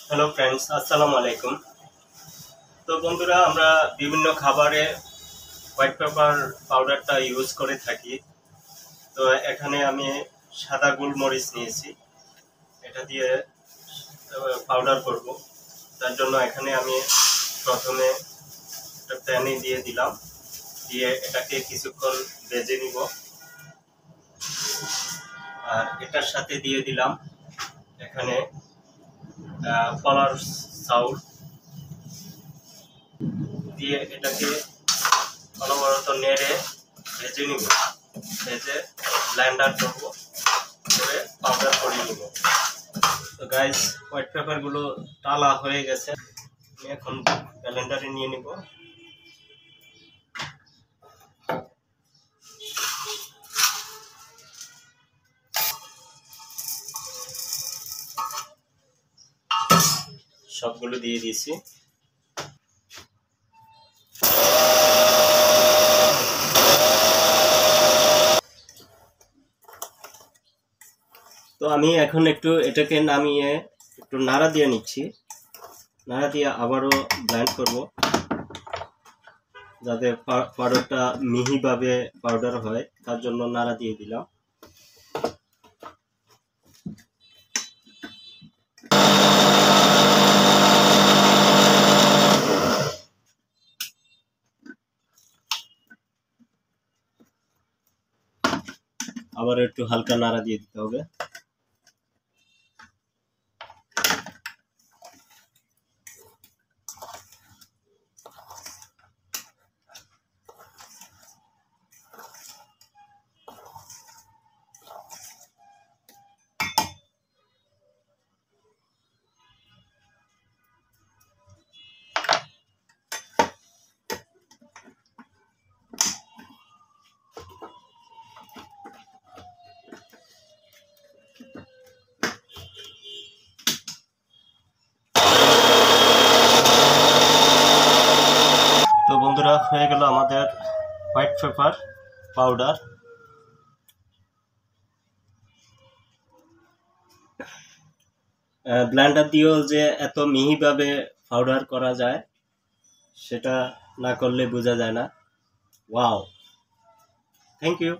Hello friends, আসসালামু আলাইকুম। তো বন্ধুরা, আমরা বিভিন্ন খাবারে হোয়াইট পেপার পাউডারটা ইউজ করে থাকি। তো এখানে আমি সাদা গোলমরিচ নিয়েছি, এটা দিয়ে পাউডার করব। তার জন্য এখানে আমি প্রথমে একটা প্যানে দিয়ে দিলাম, দিয়ে এটাকে কিছুক্ষণ ভেজে নিব। আর এটার সাথে দিয়ে দিলাম এখানে কলার চাউল, দিয়ে এটাকে অনবরত নেড়ে ভেজে নিব। ভেজে ব্লেন্ডার করব, করে পাউডার করে নিব। তো গাইস, হোয়াইট পেপার গুলো টালা হয়ে গেছে, আমি এখন ব্লেন্ডারে নিয়ে নিব। সবগুলো দিয়ে দিয়েছি। তো আমি এখন একটু এটাকে নামিয়ে একটু নাড়া দিয়ে নিচ্ছি। নাড়া দিয়ে আবারও ব্লেন্ড করব, যাতে পাউডারটা মিহিভাবে পাউডার হয়, তার জন্য নাড়া দিয়ে দিলাম। আবার একটু হালকা নাড়া দিয়ে দিতে হবে। তো বন্ধুরা, হয়ে গেল আমাদের হোয়াইট পেপার পাউডার। ব্লেন্ডার দিয়েও যে এত মিহিভাবে পাউডার করা যায়, সেটা না করলে বোঝা যায় না। Wow, thank you.